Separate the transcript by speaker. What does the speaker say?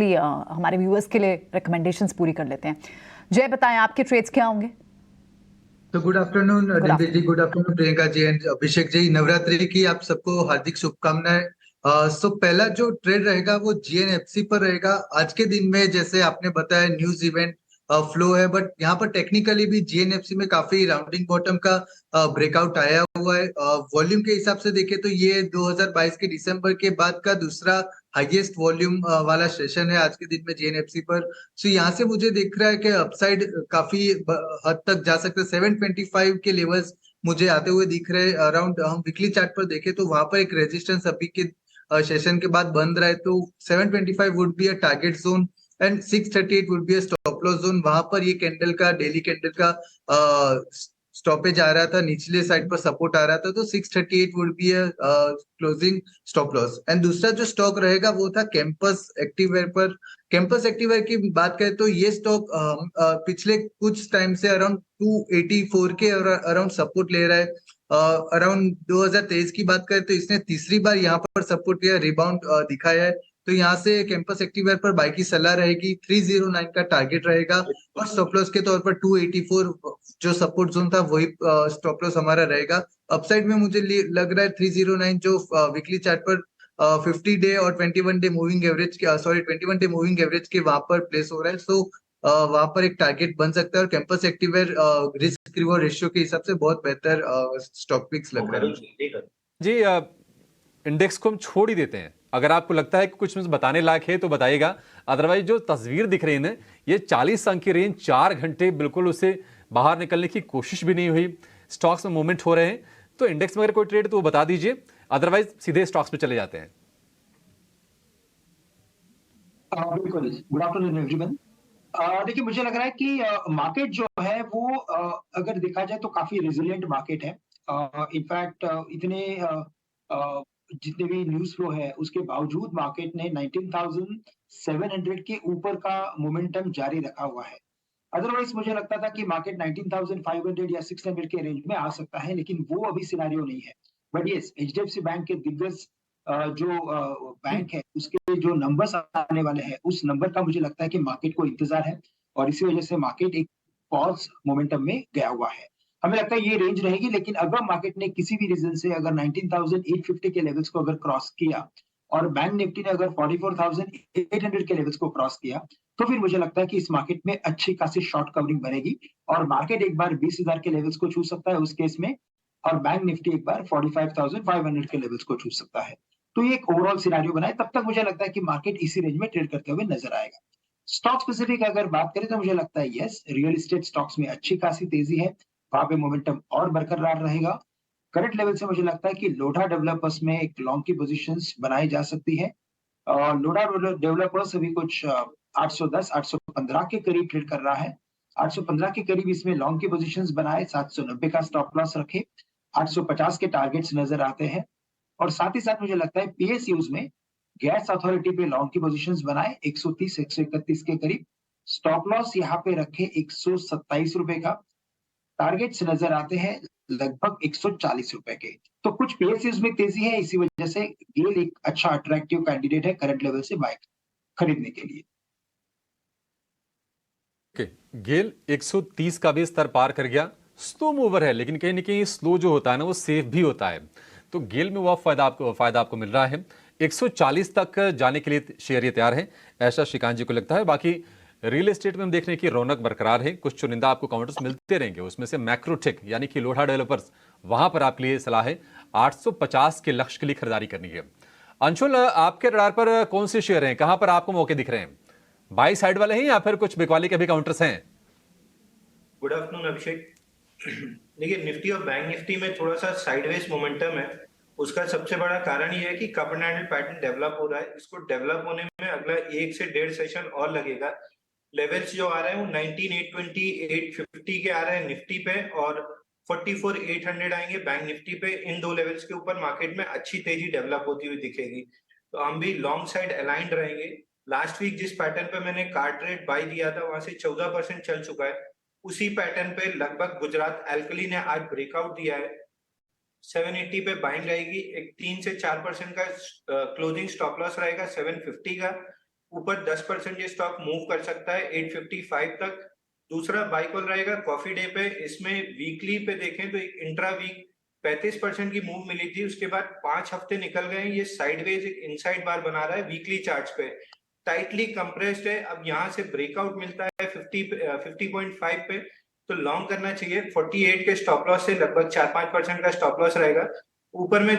Speaker 1: हमारे व्यूअर्स के लिए रिकमेंडेशंस पूरी कर लेते हैं। जय, बताएं आपके ट्रेड्स क्या होंगे?
Speaker 2: तो good afternoon Dimpy ji, good afternoon Priyanka ji and Abhishek ji. Navratri की आप सबको हार्दिक शुभकामनाएं। सो पहला जो ट्रेड रहेगा वो जीएनएफसी पर रहेगा। आज के दिन में जैसे आपने बताया न्यूज इवेंट फ्लो है, बट यहाँ पर टेक्निकली भी जीएनएफसी में काफी राउंडिंग बॉटम का ब्रेकआउट आया हुआ है। वॉल्यूम के हिसाब से देखें तो ये 2022 के दिसंबर के बाद का दूसरा हाईएस्ट वॉल्यूम वाला सेशन है आज के दिन में जीएनएफसी पर। सो यहाँ से मुझे दिख रहा है कि अपसाइड काफी हद तक जा सकते हैं। 725 के लेवल्स मुझे आते हुए दिख रहे हैं अराउंड। हम वीकली चार्ट पर देखें तो वहां पर एक रेजिस्टेंस अभी के सेशन के बाद बंद रहा है, तो 725 would be a target zone and 638 would be a stop loss zone. वहां पर ये कैंडल का डेली कैंडल का स्टॉपेज आ रहा था, निचले साइड पर सपोर्ट आ रहा था, तो 638 would be a closing stop loss. And दूसरा जो स्टॉक रहेगा वो था कैंपस एक्टिववेयर पर। कैंपस एक्टिववेयर की बात करें तो ये स्टॉक पिछले कुछ टाइम से अराउंड 284 के अराउंड सपोर्ट ले रहा है। अराउंड 2023 की बात करें तो इसने तीसरी बार यहाँ पर सपोर्ट किया, रिबाउंड दिखाया है। तो यहाँ से कैंपस एक्टिववेयर पर बाय की सलाह रहेगी। 309 का टारगेट रहेगा और स्टॉप लॉस के तौर पर 284 जो सपोर्ट जोन था वही स्टॉप लॉस हमारा रहेगा। अपसाइड में मुझे लग रहा है 309 जो वीकली चार्ट पर 50 डे और 21 डे मूविंग एवरेज के 21 डे मूविंग एवरेज के वहां पर प्लेस हो रहा है। सो वहां पर एक टारगेट बन सकता है और कैंपस एक्टिववेयर रिस्क रिवॉर्ड रेशियो के हिसाब से बहुत बेहतर स्टॉक पिक्स लग रहा है
Speaker 3: जी। इंडेक्स को हम छोड़ ही देते हैं, अगर आपको लगता है कि कुछ बताने लायक है तो बताइएगा। अदरवाइज जो तस्वीर दिख रही है ये 40 अंक की रेंज 4 घंटे बिल्कुल उससे बाहर निकलने की कोशिश भी नहीं हुई। स्टॉक्स में मूवमेंट हो रहे हैं, तो इंडेक्स में अगर कोई ट्रेड तो वो बता दीजिए, अदरवाइज सीधे स्टॉक्स पे चले जाते हैं।
Speaker 4: बिल्कुल, गुड आफ्टरनून एवरीवन। देखिए, मुझे लग रहा है कि मार्केट जो है वो अगर देखा जाए तो काफी रेजिलिएंट मार्केट है। इनफैक्ट इतने जितने भी न्यूज फ्लो है उसके बावजूद मार्केट ने 19,700 के ऊपर का मोमेंटम जारी रखा हुआ है। अदरवाइज मुझे लगता था कि मार्केट 19,500 या 600 के रेंज में आ सकता है, लेकिन वो अभी सिनेरियो नहीं है। बट यस, एचडीएफसी बैंक के दिग्गज जो बैंक है उसके जो नंबर्स आने वाले हैं उस नंबर का मुझे लगता है कि मार्केट को इंतजार है और इसी वजह से मार्केट एक पॉज मोमेंटम में गया हुआ है। हमें लगता है ये रेंज रहेगी, लेकिन अगर मार्केट ने किसी भी रीजन से अगर 19,850 के लेवल्स को अगर क्रॉस किया और बैंक निफ्टी ने अगर 44,800 के लेवल्स को क्रॉस किया तो फिर मुझे लगता है कि इस मार्केट में अच्छी खासी शॉर्ट कवरिंग बनेगी और मार्केट एक बार 20,000 के लेवल्स को छू सकता है उस केस में, और बैंक निफ्टी एक बार 45,500 के लेवल्स को छू सकता है। तो ये एक ओवरऑल सिनेरियो बना है। तब तक मुझे लगता है कि मार्केट इसी रेंज में ट्रेड करते हुए नजर आएगा। स्टॉक स्पेसिफिक अगर बात करें तो मुझे लगता है यस, रियल एस्टेट स्टॉक्स में अच्छी खासी तेजी है, वहां पे मोमेंटम और बरकरार रहेगा। करंट लेवल से मुझे लगता है कि लोढ़ा डेवलपर्स में एक लॉन्ग की पोजीशंस बनाई जा सकती है। लोढ़ा डेवलपर्स अभी कुछ 810 815 के करीब ट्रेड कर रहा है। 815 के करीब इसमें लॉन्ग की पोजीशंस बनाए, 790 का स्टॉप लॉस रखे, 850 के टारगेट्स नजर आते हैं। और साथ ही साथ मुझे लगता है पीएसयूज में गैस अथॉरिटी पे लॉन्ग की पोजीशंस बनाए 130 131 के करीब, स्टॉप लॉस यहाँ पे रखे 127 रुपए का, टारगेट्स नजर आते हैं लगभग 140 रुपए के। तो कुछ पीएसयूज में तेजी है, इसी वजह से गेल एक अच्छा अट्रैक्टिव कैंडिडेट है करंट लेवल से बाय खरीदने के लिए।
Speaker 3: गेल 130 का भी स्तर पार कर गया। स्लो मूवर है, लेकिन कहीं ना कहीं स्लो जो होता है ना वो सेफ भी होता है, तो गेल में वो फायदा आपको मिल रहा है। 140 तक जाने के लिए शेयर ये तैयार है, ऐसा श्रीकांत जी को लगता है। बाकी रियल एस्टेट में हम देखने की रौनक बरकरार है, कुछ चुनिंदा आपको काउंटर्स मिलते रहेंगे, उसमें से मैक्रोटेक यानी कि लोढ़ा डेवलपर्स, वहां पर आपके लिए सलाह है 850 के लक्ष्य के लिए खरीदारी करनी है। अंशुल, आपके रडार पर कौन से शेयर हैं, कहां पर आपको मौके दिख रहे हैं? बाई साइड वाले हैं या फिर कुछ बिकवाली के भी काउंटर्स हैं?
Speaker 5: गुड आफ्टरनून अभिषेक। देखिए, निफ्टी और बैंक निफ्टी में थोड़ा सा साइडवेज मोमेंटम है। उसका सबसे बड़ा कारण ये है कि cup and handle pattern develop हो रहा है। इसको डेवलप होने में अगला 1 से 1.5 सेशन और लगेगा। लेवल्स जो आ रहे हैं वो 19,820 850 के आ रहे हैं निफ्टी पे और 44,800 आएंगे बैंक निफ्टी पे। इन दो लेवल्स के ऊपर मार्केट में अच्छी तेजी डेवलप होती हुई दिखेगी, तो हम भी लॉन्ग साइड अलाइंड रहेंगे। लास्ट वीक जिस पैटर्न पे मैंने कार्ड रेट बाई दिया था वहां से 14% चल चुका है। उसी पैटर्न पे लगभग गुजरात एल्कली ने आज ब्रेकआउट दिया है। 780 पे बाइंग रहेगी, एक 3 से 4% का क्लोजिंग स्टॉप लॉस रहेगा 750 का। ऊपर 10% ये स्टॉक मूव कर सकता है 855 तक। दूसरा बाय कॉल रहेगा कॉफी डे पे। इसमें वीकली पे देखें तो इंट्रा वीक 35% की मूव मिली थी, उसके बाद 5 हफ्ते निकल गए, ये साइडवेज एक इनसाइड बार बना रहा है वीकली चार्ट्स पे, टाइटली कंप्रेस्ड है। अब यहाँ से ब्रेकआउट मिलता है 50.5 पे तो लॉन्ग करना चाहिए। 48 के स्टॉप लॉस से लगभग 4-5% का स्टॉप लॉस रहेगा। ऊपर में